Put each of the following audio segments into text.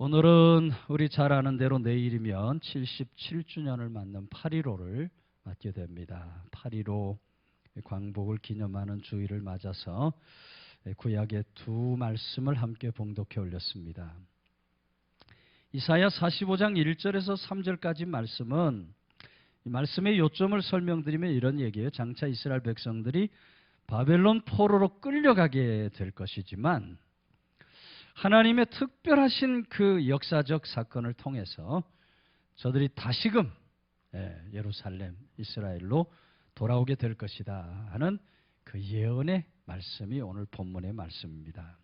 오늘은 우리 잘 아는 대로 내일이면 77주년을 맞는 8.15를 맞게 됩니다. 8.15 광복을 기념하는 주일을 맞아서 구약의 두 말씀을 함께 봉독해 올렸습니다. 이사야 45장 1절에서 3절까지 말씀은 이 말씀의 요점을 설명드리면 이런 얘기예요. 장차 이스라엘 백성들이 바벨론 포로로 끌려가게 될 것이지만 하나님의 특별하신 그 역사적 사건을 통해서 저들이 다시금 예루살렘, 이스라엘로 돌아오게 될 것이다 하는 그 예언의 말씀이 오늘 본문의 말씀입니다.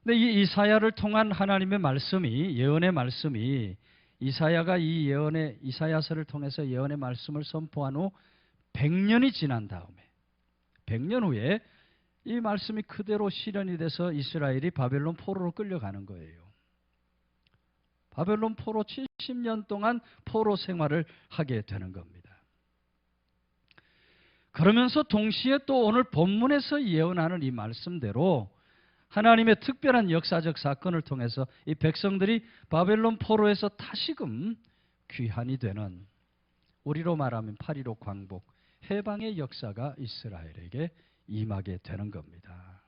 근데 이 이사야를 통한 하나님의 말씀이, 예언의 말씀이 이사야가 이 예언의 이사야서를 통해서 예언의 말씀을 선포한 후 100년이 지난 다음에 100년 후에 이 말씀이 그대로 실현이 돼서 이스라엘이 바벨론 포로로 끌려가는 거예요. 바벨론 포로 70년 동안 포로 생활을 하게 되는 겁니다. 그러면서 동시에 또 오늘 본문에서 예언하는 이 말씀대로 하나님의 특별한 역사적 사건을 통해서 이 백성들이 바벨론 포로에서 다시금 귀환이 되는, 우리로 말하면 8.15 광복, 해방의 역사가 이스라엘에게 임하게 되는 겁니다.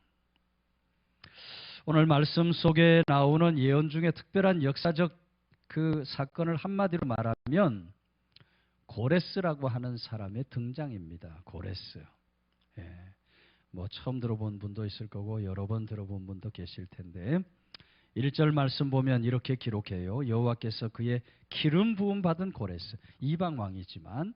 오늘 말씀 속에 나오는 예언 중에 특별한 역사적 그 사건을 한마디로 말하면 고레스라고 하는 사람의 등장입니다. 고레스. 뭐 처음 들어본 분도 있을 거고 여러 번 들어본 분도 계실 텐데 1절 말씀 보면 이렇게 기록해요. 여호와께서 그의 기름 부음 받은 고레스, 이방 왕이지만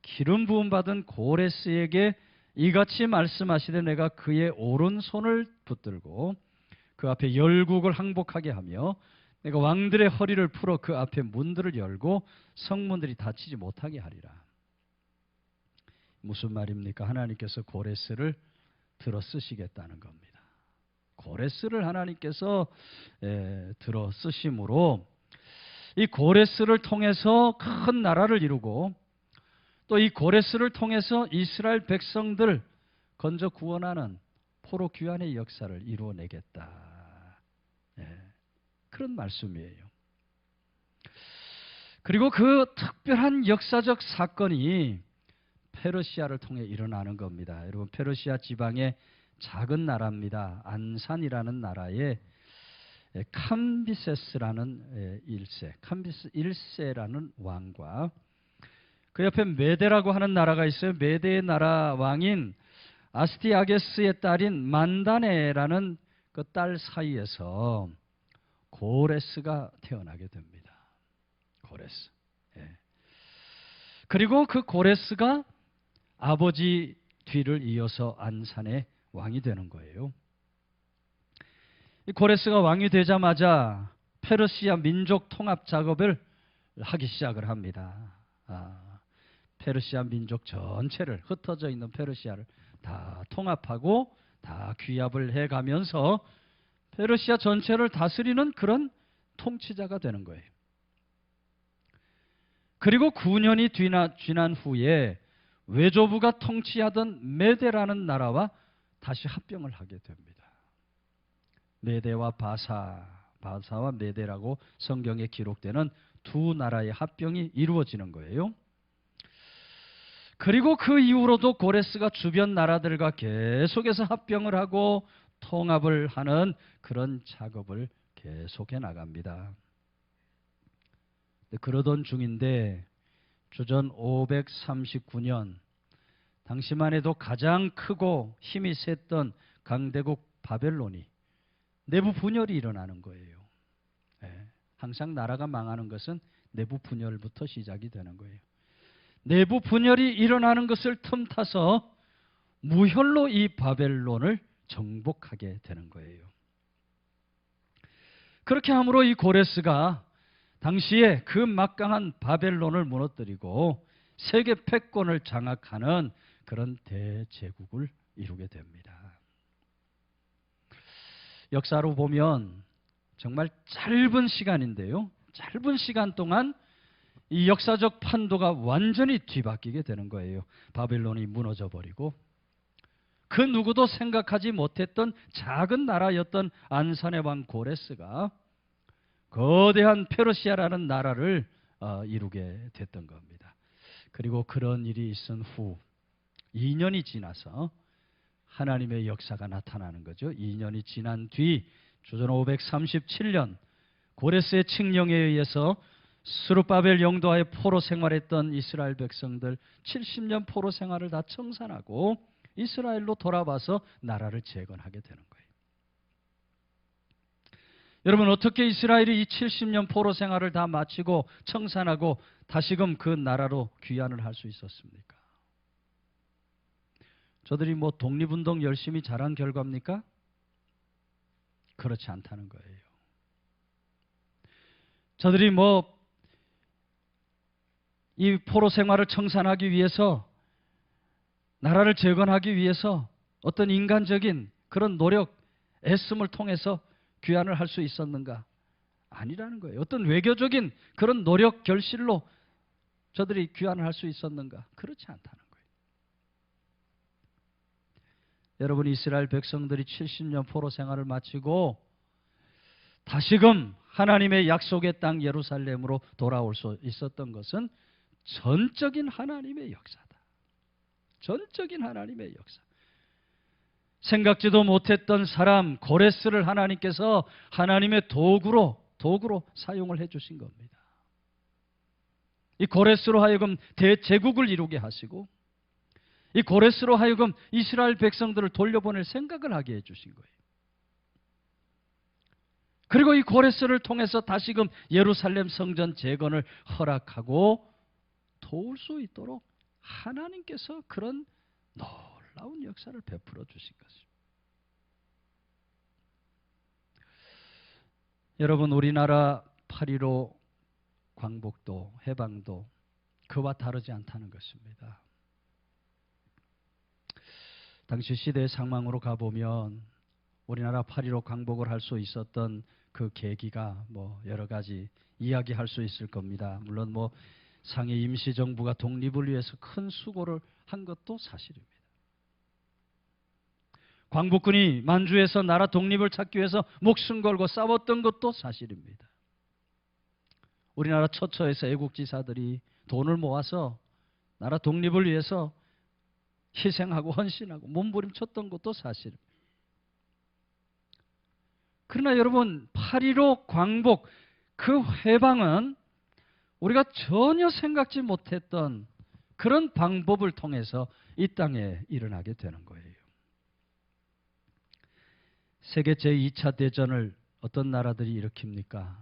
기름 부음 받은 고레스에게 이같이 말씀하시되 내가 그의 오른손을 붙들고 그 앞에 열국을 항복하게 하며 내가 왕들의 허리를 풀어 그 앞에 문들을 열고 성문들이 닫히지 못하게 하리라. 무슨 말입니까? 하나님께서 고레스를 들어 쓰시겠다는 겁니다. 고레스를 하나님께서 들어 쓰심으로 이 고레스를 통해서 큰 나라를 이루고 또 이 고레스를 통해서 이스라엘 백성들 건져 구원하는 포로 귀환의 역사를 이루어내겠다. 그런 말씀이에요. 그리고 그 특별한 역사적 사건이 페르시아를 통해 일어나는 겁니다. 여러분, 페르시아 지방의 작은 나라입니다. 안산이라는 나라에 캄비세스라는 1세라는 왕과 그 옆에 메데라고 하는 나라가 있어요. 메데의 나라 왕인 아스티아게스의 딸인 만다네라는 그 딸 사이에서 고레스가 태어나게 됩니다. 고레스. 그리고 그 고레스가 아버지 뒤를 이어서 안산의 왕이 되는 거예요. 이 고레스가 왕이 되자마자 페르시아 민족 통합 작업을 하기 시작을 합니다. 페르시아 민족 전체를, 흩어져 있는 페르시아를 다 통합하고 다 귀합을 해가면서 페르시아 전체를 다스리는 그런 통치자가 되는 거예요. 그리고 9년이 지난 후에 외조부가 통치하던 메데라는 나라와 다시 합병을 하게 됩니다. 메데와 바사와 메데라고 성경에 기록되는 두 나라의 합병이 이루어지는 거예요. 그리고 그 이후로도 고레스가 주변 나라들과 계속해서 합병을 하고 통합을 하는 그런 작업을 계속해 나갑니다. 그러던 중인데 주전 539년 당시만 해도 가장 크고 힘이 셌던 강대국 바벨론이 내부 분열이 일어나는 거예요. 항상 나라가 망하는 것은 내부 분열부터 시작이 되는 거예요. 내부 분열이 일어나는 것을 틈타서 무혈로 이 바벨론을 정복하게 되는 거예요. 그렇게 함으로 이 고레스가 당시에 그 막강한 바벨론을 무너뜨리고 세계 패권을 장악하는 그런 대제국을 이루게 됩니다. 역사로 보면 정말 짧은 시간인데요. 짧은 시간 동안 이 역사적 판도가 완전히 뒤바뀌게 되는 거예요. 바벨론이 무너져 버리고 그 누구도 생각하지 못했던 작은 나라였던 안산의 왕 고레스가 거대한 페르시아라는 나라를 이루게 됐던 겁니다. 그리고 그런 일이 있은 후 2년이 지나서 하나님의 역사가 나타나는 거죠. 2년이 지난 뒤 주전 537년 고레스의 칙령에 의해서 스룹바벨 영도하에 포로 생활했던 이스라엘 백성들 70년 포로 생활을 다 청산하고 이스라엘로 돌아와서 나라를 재건하게 되는 거예요. 여러분, 어떻게 이스라엘이 이 70년 포로 생활을 다 마치고 청산하고 다시금 그 나라로 귀환을 할 수 있었습니까? 저들이 뭐 독립운동 열심히 잘한 결과입니까? 그렇지 않다는 거예요. 저들이 뭐 이 포로 생활을 청산하기 위해서, 나라를 재건하기 위해서 어떤 인간적인 그런 노력, 애씀을 통해서 귀환을 할 수 있었는가? 아니라는 거예요. 어떤 외교적인 그런 노력 결실로 저들이 귀환을 할 수 있었는가? 그렇지 않다는 거예요. 여러분, 이스라엘 백성들이 70년 포로 생활을 마치고 다시금 하나님의 약속의 땅 예루살렘으로 돌아올 수 있었던 것은 전적인 하나님의 역사다. 전적인 하나님의 역사. 생각지도 못했던 사람 고레스를 하나님께서 하나님의 도구로 사용을 해주신 겁니다. 이 고레스로 하여금 대제국을 이루게 하시고, 이 고레스로 하여금 이스라엘 백성들을 돌려보낼 생각을 하게 해주신 거예요. 그리고 이 고레스를 통해서 다시금 예루살렘 성전 재건을 허락하고 도울 수 있도록 하나님께서 그런 놀라운 역사를 베풀어 주신 것입니다. 여러분, 우리나라 8.15 광복도, 해방도 그와 다르지 않다는 것입니다. 당시 시대의 상황으로 가보면 우리나라 8.15 광복을 할 수 있었던 그 계기가 뭐 여러 가지 이야기할 수 있을 겁니다. 물론 뭐 상해 임시정부가 독립을 위해서 큰 수고를 한 것도 사실입니다. 광복군이 만주에서 나라 독립을 찾기 위해서 목숨 걸고 싸웠던 것도 사실입니다. 우리나라 처처에서 애국지사들이 돈을 모아서 나라 독립을 위해서 희생하고 헌신하고 몸부림쳤던 것도 사실입니다. 그러나 여러분, 8.15 광복, 그 해방은 우리가 전혀 생각지 못했던 그런 방법을 통해서 이 땅에 일어나게 되는 거예요. 세계 제2차 대전을 어떤 나라들이 일으킵니까?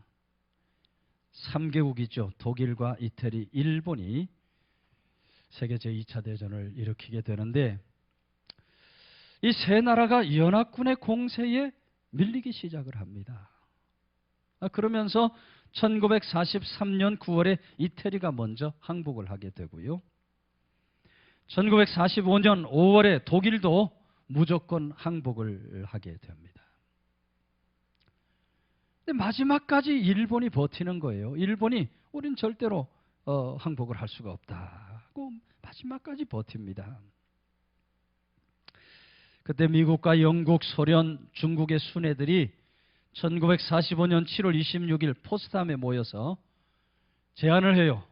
3개국이죠. 독일과 이태리, 일본이 세계 제2차 대전을 일으키게 되는데, 이 세 나라가 연합군의 공세에 밀리기 시작을 합니다. 그러면서 1943년 9월에 이태리가 먼저 항복을 하게 되고요. 1945년 5월에 독일도 무조건 항복을 하게 됩니다. 근데 마지막까지 일본이 버티는 거예요. 일본이 우린 절대로 항복을 할 수가 없다고 마지막까지 버팁니다. 그때 미국과 영국, 소련, 중국의 순회들이 1945년 7월 26일 포츠담에 모여서 제안을 해요.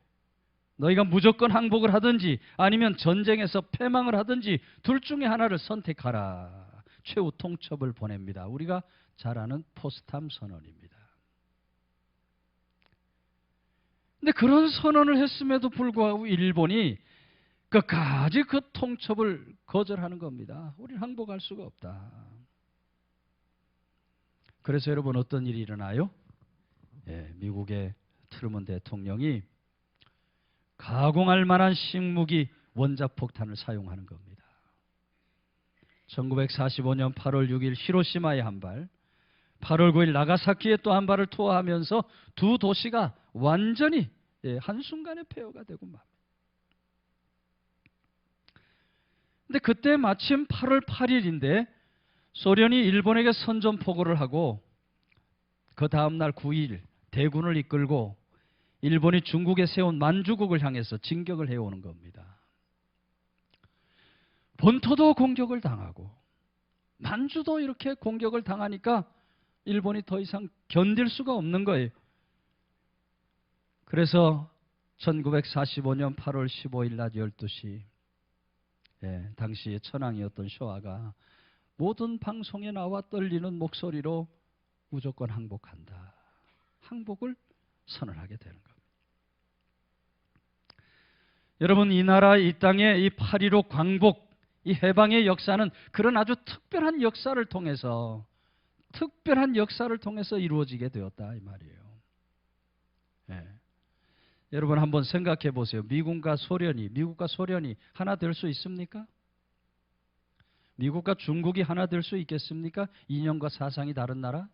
너희가 무조건 항복을 하든지 아니면 전쟁에서 패망을 하든지 둘 중에 하나를 선택하라. 최후 통첩을 보냅니다. 우리가 잘 아는 포츠담 선언입니다. 근데 그런 선언을 했음에도 불구하고 일본이 끝까지 그 통첩을 거절하는 겁니다. 우리는 항복할 수가 없다. 그래서 여러분, 어떤 일이 일어나요? 미국의 트루먼 대통령이 가공할 만한 식무기 원자폭탄을 사용하는 겁니다. 1945년 8월 6일 히로시마에 한 발, 8월 9일 나가사키에 또 한 발을 투하하면서 두 도시가 완전히 한순간에 폐허가 되고 맙니다. 근데 그때 마침 8월 8일인데 소련이 일본에게 선전포고를 하고 그 다음날 9일 대군을 이끌고 일본이 중국에 세운 만주국을 향해서 진격을 해오는 겁니다. 본토도 공격을 당하고 만주도 이렇게 공격을 당하니까 일본이 더 이상 견딜 수가 없는 거예요. 그래서 1945년 8월 15일 낮 12시 당시의 천황이었던 쇼아가 모든 방송에 나와 떨리는 목소리로 무조건 항복한다. 항복을 선언하게 되는 겁니다. 여러분, 이 나라 이 땅에 이 8.15 광복, 이 해방의 역사는 그런 아주 특별한 역사를 통해서 이루어지게 되었다 이 말이에요. 여러분 한번 생각해 보세요. 미국과 소련이 하나 될 수 있습니까? 미국과 중국이 하나 될 수 있겠습니까? 이념과 사상이 다른 나라?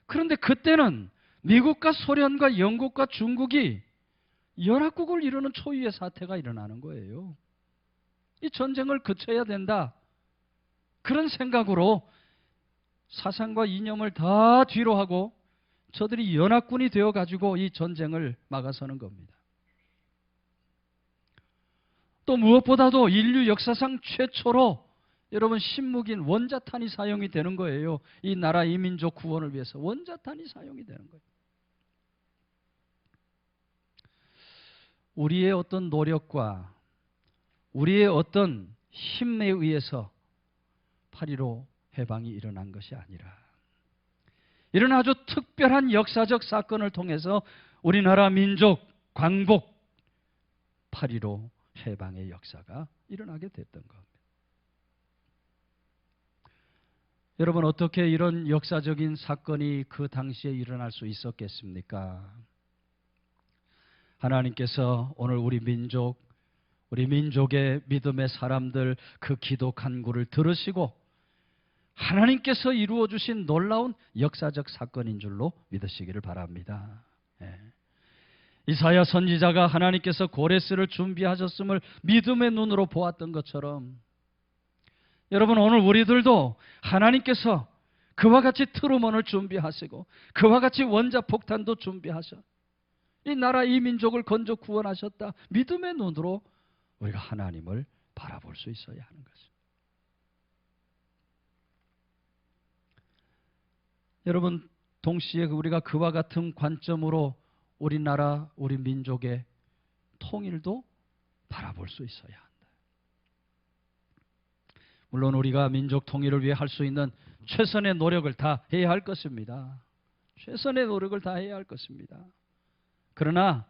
그런데 그때는 미국과 소련과 영국과 중국이 연합국을 이루는 초유의 사태가 일어나는 거예요. 이 전쟁을 그쳐야 된다. 그런 생각으로 사상과 이념을 다 뒤로 하고 저들이 연합군이 되어가지고 이 전쟁을 막아서는 겁니다. 또 무엇보다도 인류 역사상 최초로 여러분 신무기인 원자탄이 사용이 되는 거예요. 이 나라 이 민족 구원을 위해서 원자탄이 사용이 되는 거예요. 우리의 어떤 노력과 우리의 어떤 힘에 의해서 8.15 해방이 일어난 것이 아니라 이런 아주 특별한 역사적 사건을 통해서 우리나라 민족 광복 8.15 해방의 역사가 일어나게 됐던 겁니다. 여러분 어떻게 이런 역사적인 사건이 그 당시에 일어날 수 있었겠습니까? 하나님께서 오늘 우리 민족의 믿음의 사람들 그 기도 간구를 들으시고 하나님께서 이루어 주신 놀라운 역사적 사건인 줄로 믿으시기를 바랍니다. 이사야 선지자가 하나님께서 고레스를 준비하셨음을 믿음의 눈으로 보았던 것처럼 여러분 오늘 우리들도 하나님께서 그와 같이 트루먼을 준비하시고 그와 같이 원자폭탄도 준비하셔 이 나라 이 민족을 건져 구원하셨다. 믿음의 눈으로 우리가 하나님을 바라볼 수 있어야 하는 것입니다. 여러분 동시에 우리가 그와 같은 관점으로 우리나라 우리 민족의 통일도 바라볼 수 있어야 한다. 물론 우리가 민족 통일을 위해 할 수 있는 최선의 노력을 다 해야 할 것입니다. 최선의 노력을 다 해야 할 것입니다. 그러나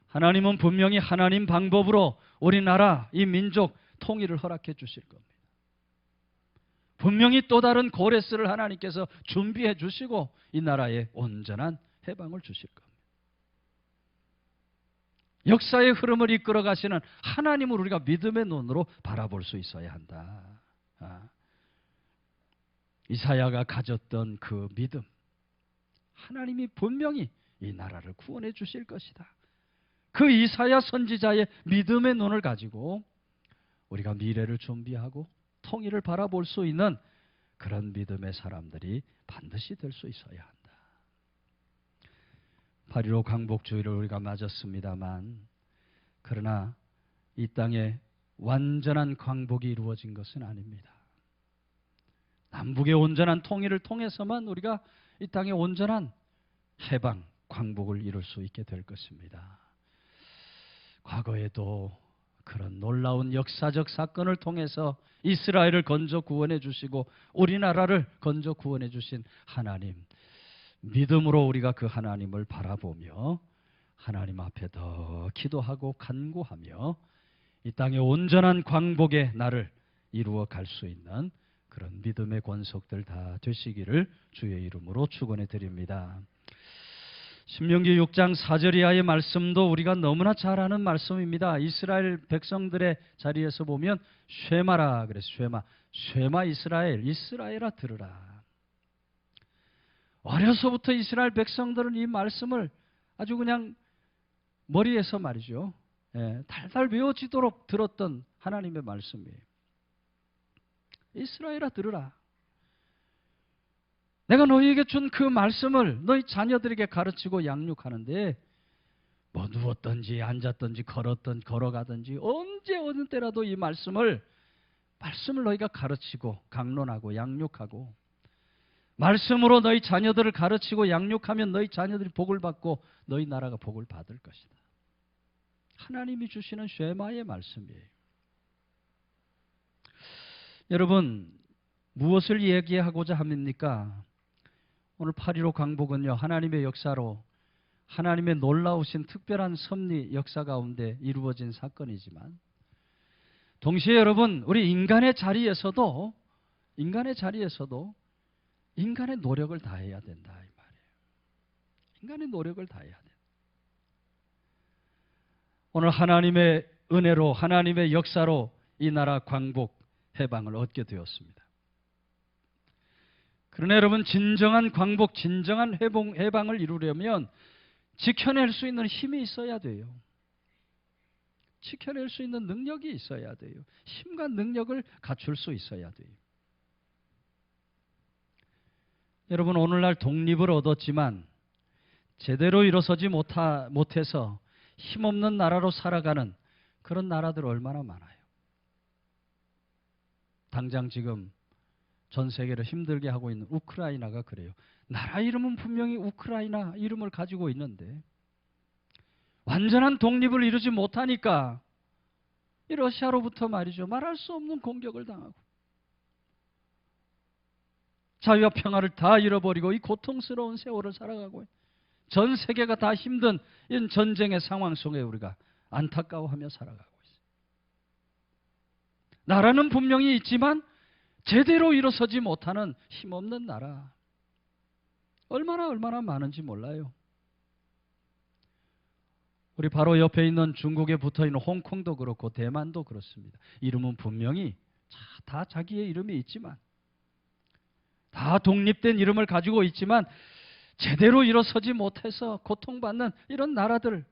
하나님은 분명히 하나님 방법으로 우리나라 이 민족 통일을 허락해 주실 겁니다. 분명히 또 다른 고레스를 하나님께서 준비해 주시고 이 나라에 온전한 해방을 주실 겁니다. 역사의 흐름을 이끌어 가시는 하나님을 우리가 믿음의 눈으로 바라볼 수 있어야 한다. 이사야가 가졌던 그 믿음, 하나님이 분명히 이 나라를 구원해 주실 것이다. 그 이사야 선지자의 믿음의 눈을 가지고 우리가 미래를 준비하고 통일을 바라볼 수 있는 그런 믿음의 사람들이 반드시 될 수 있어야 한다. 8.15 광복주의를 우리가 맞았습니다만 그러나 이 땅에 완전한 광복이 이루어진 것은 아닙니다. 남북의 온전한 통일을 통해서만 우리가 이 땅에 온전한 해방, 광복을 이룰 수 있게 될 것입니다. 과거에도 그런 놀라운 역사적 사건을 통해서 이스라엘을 건져 구원해 주시고 우리나라를 건져 구원해 주신 하나님, 믿음으로 우리가 그 하나님을 바라보며 하나님 앞에 더 기도하고 간구하며 이 땅의 온전한 광복의 날을 이루어 갈 수 있는 그런 믿음의 권속들 다 되시기를 주의 이름으로 축원해 드립니다. 신명기 6장 4절 이하의 말씀도 우리가 너무나 잘 아는 말씀입니다. 이스라엘 백성들의 자리에서 보면 쉐마라 그래서 쉐마 이스라엘아 들으라. 어려서부터 이스라엘 백성들은 이 말씀을 아주 그냥 머리에서 말이죠. 달달 외워지도록 들었던 하나님의 말씀이에요. 이스라엘아 들으라. 내가 너희에게 준 그 말씀을 너희 자녀들에게 가르치고 양육하는데 뭐 누웠든지 앉았든지 걸어가든지 언제 어느 때라도 이 말씀을 너희가 가르치고 강론하고 양육하고 말씀으로 너희 자녀들을 가르치고 양육하면 너희 자녀들이 복을 받고 너희 나라가 복을 받을 것이다. 하나님이 주시는 쉐마의 말씀이에요. 여러분, 무엇을 얘기하고자 합니까? 오늘 8.15 광복은요, 하나님의 역사로 하나님의 놀라우신 특별한 섭리 역사 가운데 이루어진 사건이지만 동시에 여러분, 우리 인간의 자리에서도 인간의 노력을 다해야 된다 이 말이에요. 인간의 노력을 다해야 된다. 오늘 하나님의 은혜로 하나님의 역사로 이 나라 광복 해방을 얻게 되었습니다. 그러나 여러분, 진정한 광복, 진정한 해방을 이루려면 지켜낼 수 있는 힘이 있어야 돼요. 지켜낼 수 있는 능력이 있어야 돼요. 힘과 능력을 갖출 수 있어야 돼요. 여러분, 오늘날 독립을 얻었지만 제대로 일어서지 못해서 힘없는 나라로 살아가는 그런 나라들 얼마나 많아요. 당장 지금 전 세계를 힘들게 하고 있는 우크라이나가 그래요. 나라 이름은 분명히 우크라이나 이름을 가지고 있는데 완전한 독립을 이루지 못하니까 이 러시아로부터 말이죠, 말할 수 없는 공격을 당하고 자유와 평화를 다 잃어버리고 이 고통스러운 세월을 살아가고 전 세계가 다 힘든 이런 전쟁의 상황 속에 우리가 안타까워하며 살아가고 있어요. 나라는 분명히 있지만 제대로 일어서지 못하는 힘없는 나라 얼마나 많은지 몰라요. 우리 바로 옆에 있는 중국에 붙어있는 홍콩도 그렇고 대만도 그렇습니다. 이름은 분명히 다 자기의 이름이 있지만 다 독립된 이름을 가지고 있지만 제대로 일어서지 못해서 고통받는 이런 나라들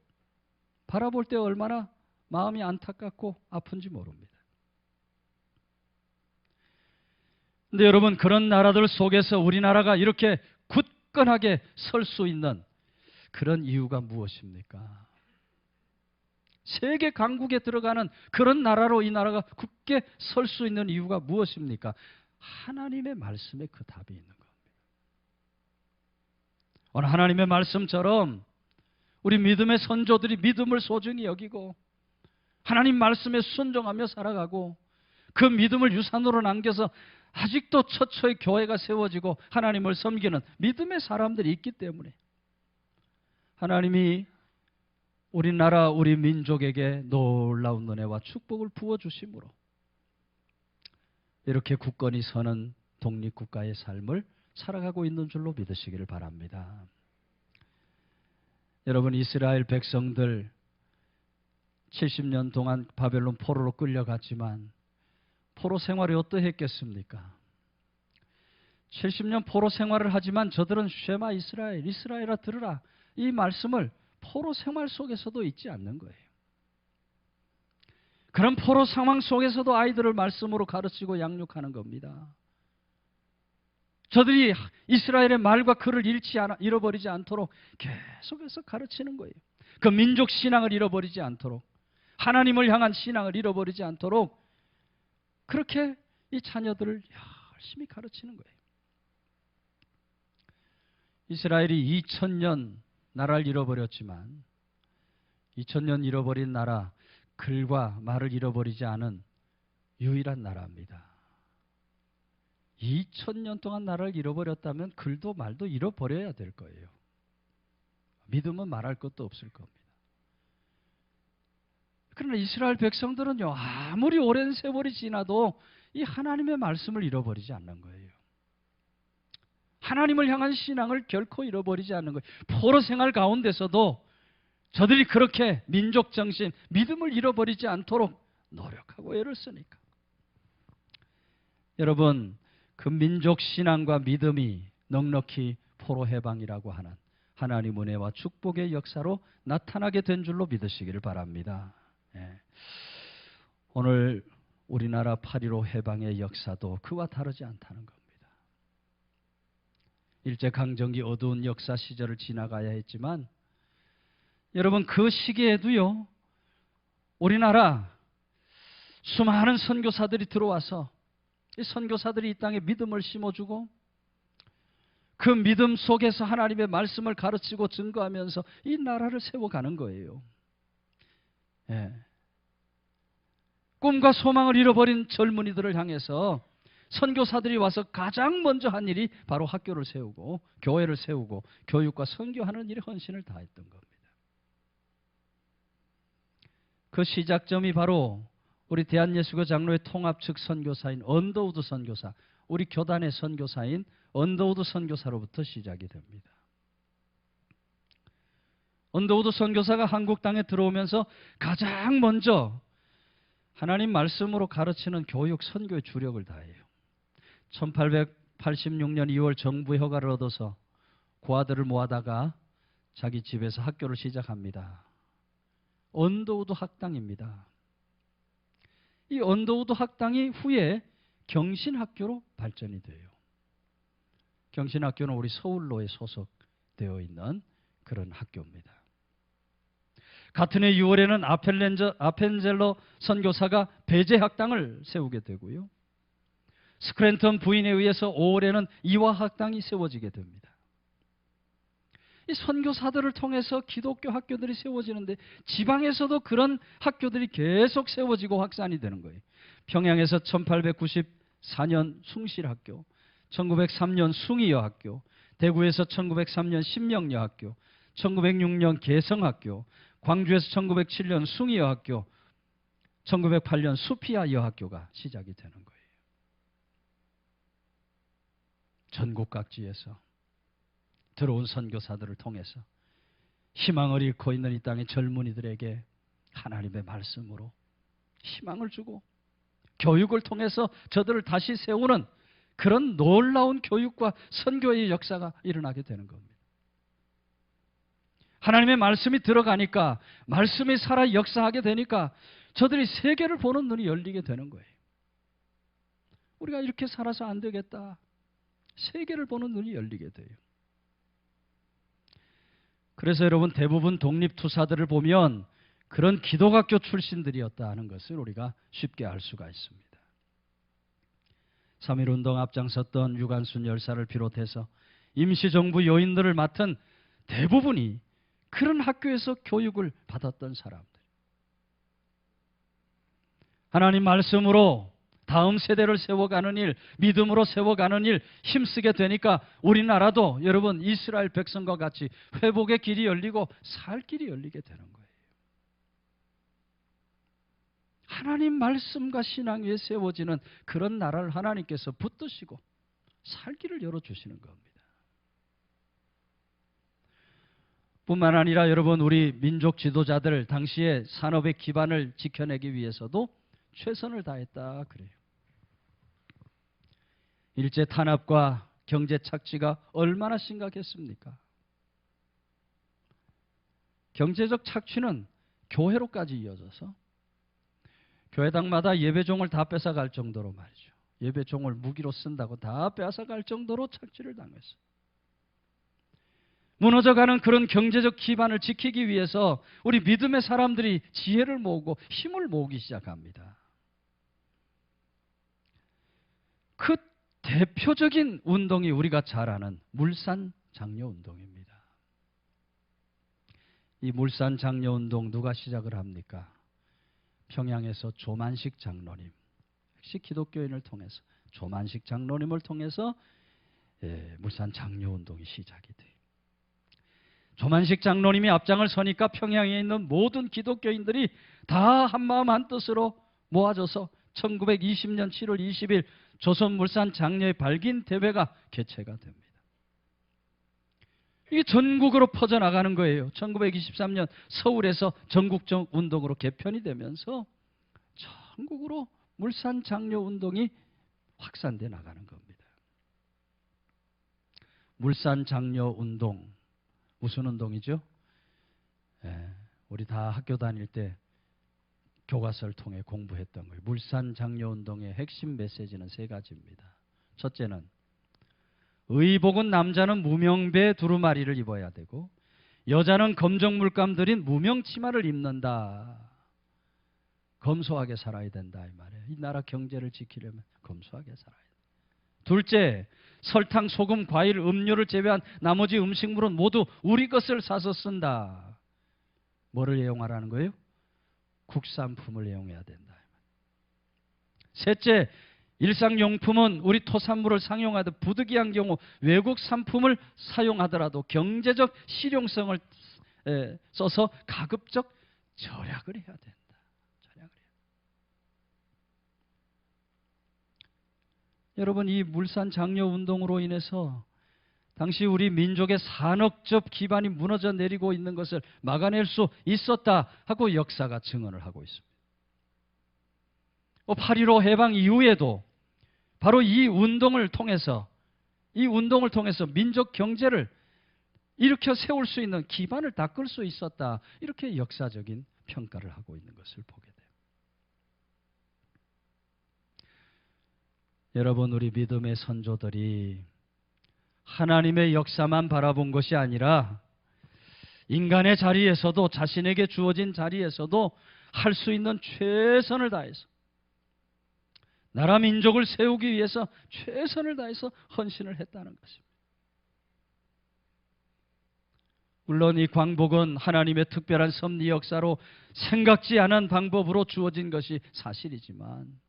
바라볼 때 얼마나 마음이 안타깝고 아픈지 모릅니다. 근데 여러분, 그런 나라들 속에서 우리나라가 이렇게 굳건하게 설 수 있는 그런 이유가 무엇입니까? 세계 강국에 들어가는 그런 나라로 이 나라가 굳게 설 수 있는 이유가 무엇입니까? 하나님의 말씀에 그 답이 있는 겁니다. 오늘 하나님의 말씀처럼 우리 믿음의 선조들이 믿음을 소중히 여기고 하나님 말씀에 순종하며 살아가고 그 믿음을 유산으로 남겨서 아직도 처처의 교회가 세워지고 하나님을 섬기는 믿음의 사람들이 있기 때문에 하나님이 우리나라 우리 민족에게 놀라운 은혜와 축복을 부어주심으로 이렇게 굳건히 서는 독립국가의 삶을 살아가고 있는 줄로 믿으시기를 바랍니다. 여러분, 이스라엘 백성들 70년 동안 바벨론 포로로 끌려갔지만 포로 생활이 어떠했겠습니까? 70년 포로 생활을 하지만 저들은 쉐마 이스라엘, 이스라엘아 들으라, 이 말씀을 포로 생활 속에서도 잊지 않는 거예요. 그런 포로 상황 속에서도 아이들을 말씀으로 가르치고 양육하는 겁니다. 저들이 이스라엘의 말과 글을 잃어버리지 않도록 계속해서 가르치는 거예요. 그 민족 신앙을 잃어버리지 않도록, 하나님을 향한 신앙을 잃어버리지 않도록 그렇게 이 자녀들을 열심히 가르치는 거예요. 이스라엘이 2000년 나라를 잃어버렸지만 2000년 잃어버린 나라, 글과 말을 잃어버리지 않은 유일한 나라입니다. 2000년 동안 나라를 잃어버렸다면 글도 말도 잃어버려야 될 거예요. 믿음은 말할 것도 없을 겁니다. 그러나 이스라엘 백성들은요, 아무리 오랜 세월이 지나도 이 하나님의 말씀을 잃어버리지 않는 거예요. 하나님을 향한 신앙을 결코 잃어버리지 않는 거예요. 포로 생활 가운데서도 저들이 그렇게 민족 정신, 믿음을 잃어버리지 않도록 노력하고 애를 쓰니까. 여러분, 그 민족 신앙과 믿음이 넉넉히 포로 해방이라고 하는 하나님 은혜와 축복의 역사로 나타나게 된 줄로 믿으시기를 바랍니다. 예. 오늘 우리나라 8.15 해방의 역사도 그와 다르지 않다는 겁니다. 일제강점기 어두운 역사 시절을 지나가야 했지만 여러분, 그 시기에도요, 우리나라 수많은 선교사들이 들어와서 이 선교사들이 이 땅에 믿음을 심어주고 그 믿음 속에서 하나님의 말씀을 가르치고 증거하면서 이 나라를 세워가는 거예요. 예. 꿈과 소망을 잃어버린 젊은이들을 향해서 선교사들이 와서 가장 먼저 한 일이 바로 학교를 세우고 교회를 세우고 교육과 선교하는 일에 헌신을 다했던 겁니다. 그 시작점이 바로 우리 대한예수교 장로회 통합 측 선교사인 언더우드 선교사, 우리 교단의 선교사인 언더우드 선교사로부터 시작이 됩니다. 언더우드 선교사가 한국 땅에 들어오면서 가장 먼저 하나님 말씀으로 가르치는 교육 선교에 주력을 다해요. 1886년 2월 정부 허가를 얻어서 고아들을 모아다가 자기 집에서 학교를 시작합니다. 언더우드 학당입니다. 이 언더우드 학당이 후에 경신학교로 발전이 돼요. 경신학교는 우리 서울로에 소속되어 있는 그런 학교입니다. 같은 해 6월에는 아펜젤러 선교사가 배제학당을 세우게 되고요. 스크랜턴 부인에 의해서 5월에는 이화학당이 세워지게 됩니다. 이 선교사들을 통해서 기독교 학교들이 세워지는데 지방에서도 그런 학교들이 계속 세워지고 확산이 되는 거예요. 평양에서 1894년 숭실학교, 1903년 숭의여학교, 대구에서 1903년 신명여학교, 1906년 개성학교, 광주에서 1907년 숭의여학교, 1908년 수피아 여학교가 시작이 되는 거예요. 전국 각지에서 들어온 선교사들을 통해서 희망을 잃고 있는 이 땅의 젊은이들에게 하나님의 말씀으로 희망을 주고 교육을 통해서 저들을 다시 세우는 그런 놀라운 교육과 선교의 역사가 일어나게 되는 겁니다. 하나님의 말씀이 들어가니까, 말씀이 살아 역사하게 되니까 저들이 세계를 보는 눈이 열리게 되는 거예요. 우리가 이렇게 살아서 안 되겠다. 세계를 보는 눈이 열리게 돼요. 그래서 여러분, 대부분 독립투사들을 보면 그런 기독학교 출신들이었다 하는 것을 우리가 쉽게 알 수가 있습니다. 3.1운동 앞장섰던 유관순 열사를 비롯해서 임시정부 요인들을 맡은 대부분이 그런 학교에서 교육을 받았던 사람들. 하나님 말씀으로 다음 세대를 세워가는 일, 믿음으로 세워가는 일 힘쓰게 되니까 우리나라도 여러분 이스라엘 백성과 같이 회복의 길이 열리고 살 길이 열리게 되는 거예요. 하나님 말씀과 신앙 위에 세워지는 그런 나라를 하나님께서 붙드시고 살 길을 열어주시는 겁니다. 뿐만 아니라 여러분, 우리 민족 지도자들 당시에 산업의 기반을 지켜내기 위해서도 최선을 다했다 그래요. 일제 탄압과 경제 착취가 얼마나 심각했습니까? 경제적 착취는 교회로까지 이어져서 교회당마다 예배종을 다 뺏어갈 정도로 말이죠. 예배종을 무기로 쓴다고 다 뺏어갈 정도로 착취를 당했어요. 무너져가는 그런 경제적 기반을 지키기 위해서 우리 믿음의 사람들이 지혜를 모으고 힘을 모으기 시작합니다. 그 대표적인 운동이 우리가 잘 아는 물산 장려 운동입니다. 이 물산 장려 운동 누가 시작을 합니까? 평양에서 조만식 장로님, 역시 기독교인을 통해서 조만식 장로님을 통해서 물산 장려 운동이 시작이 돼요. 조만식 장로님이 앞장을 서니까 평양에 있는 모든 기독교인들이 다 한마음 한뜻으로 모아져서 1920년 7월 20일 조선물산 장려의 발긴 대회가 개최가 됩니다. 이게 전국으로 퍼져나가는 거예요. 1923년 서울에서 전국적 운동으로 개편이 되면서 전국으로 물산 장려 운동이 확산돼 나가는 겁니다. 물산 장려 운동, 무슨 운동이죠? 우리 다 학교 다닐 때 교과서를 통해 공부했던 거예요. 물산 장려 운동의 핵심 메시지는 세 가지입니다. 첫째는 의복은 남자는 무명배 두루마리를 입어야 되고 여자는 검정 물감 들인 무명 치마를 입는다. 검소하게 살아야 된다 이 말이에요. 이 나라 경제를 지키려면 검소하게 살아야 돼. 둘째, 설탕, 소금, 과일, 음료를 제외한 나머지 음식물은 모두 우리 것을 사서 쓴다. 뭐를 애용하라는 거예요? 국산품을 애용해야 된다. 셋째, 일상용품은 우리 토산물을 상용하듯 부득이한 경우 외국 상품을 사용하더라도 경제적 실용성을 써서 가급적 절약을 해야 된다. 절약을 해야. 여러분, 이 물산 장려 운동으로 인해서 당시 우리 민족의 산업적 기반이 무너져 내리고 있는 것을 막아낼 수 있었다 하고 역사가 증언을 하고 있습니다. 8.15 해방 이후에도 바로 이 운동을 통해서 민족 경제를 일으켜 세울 수 있는 기반을 닦을 수 있었다. 이렇게 역사적인 평가를 하고 있는 것을 보게 돼요. 여러분, 우리 믿음의 선조들이 하나님의 역사만 바라본 것이 아니라 인간의 자리에서도, 자신에게 주어진 자리에서도 할 수 있는 최선을 다해서 나라 민족을 세우기 위해서 최선을 다해서 헌신을 했다는 것입니다. 물론 이 광복은 하나님의 특별한 섭리 역사로 생각지 않은 방법으로 주어진 것이 사실이지만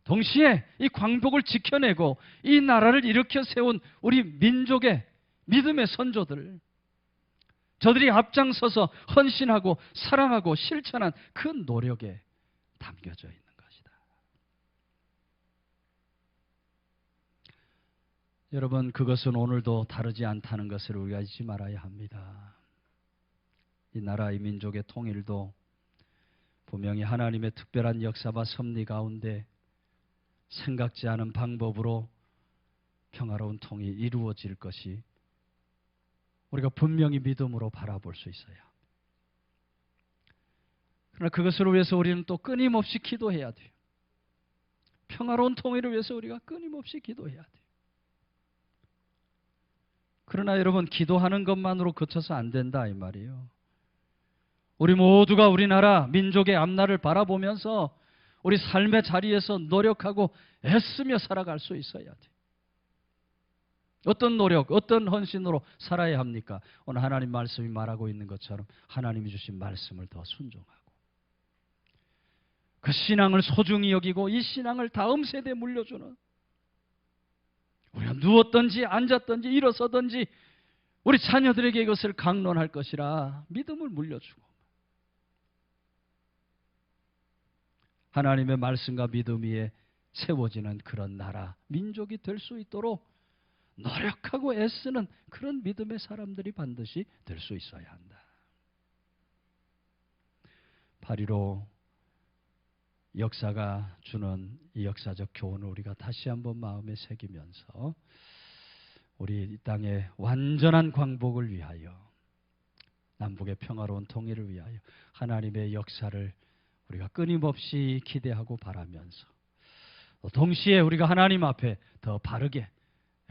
동시에 이 광복을 지켜내고 이 나라를 일으켜 세운 우리 민족의 믿음의 선조들, 저들이 앞장서서 헌신하고 사랑하고 실천한 그 노력에 담겨져 있는 것이다. 여러분, 그것은 오늘도 다르지 않다는 것을 우리가 잊지 말아야 합니다. 이 나라, 이 민족의 통일도 분명히 하나님의 특별한 역사와 섭리 가운데 생각지 않은 방법으로 평화로운 통일이 이루어질 것이 우리가 분명히 믿음으로 바라볼 수 있어요. 그러나 그것을 위해서 우리는 또 끊임없이 기도해야 돼요. 평화로운 통일을 위해서 우리가 끊임없이 기도해야 돼요. 그러나 여러분, 기도하는 것만으로 그쳐서 안 된다 이 말이에요. 우리 모두가 우리나라 민족의 앞날을 바라보면서 우리 삶의 자리에서 노력하고 애쓰며 살아갈 수 있어야 돼요. 어떤 노력, 어떤 헌신으로 살아야 합니까? 오늘 하나님 말씀이 말하고 있는 것처럼 하나님이 주신 말씀을 더 순종하고 그 신앙을 소중히 여기고 이 신앙을 다음 세대에 물려주는, 우리가 누웠든지 앉았든지 일어서든지 우리 자녀들에게 이것을 강론할 것이라 믿음을 물려주고 하나님의 말씀과 믿음 위에 세워지는 그런 나라, 민족이 될 수 있도록 노력하고 애쓰는 그런 믿음의 사람들이 반드시 될 수 있어야 한다. 8.15 역사가 주는 이 역사적 교훈을 우리가 다시 한번 마음에 새기면서 우리 이 땅의 완전한 광복을 위하여, 남북의 평화로운 통일을 위하여 하나님의 역사를 우리가 끊임없이 기대하고 바라면서 동시에 우리가 하나님 앞에 더 바르게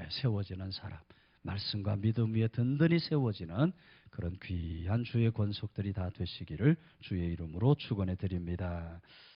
세워지는 사람, 말씀과 믿음 위에 든든히 세워지는 그런 귀한 주의 권속들이 다 되시기를 주의 이름으로 축원해 드립니다.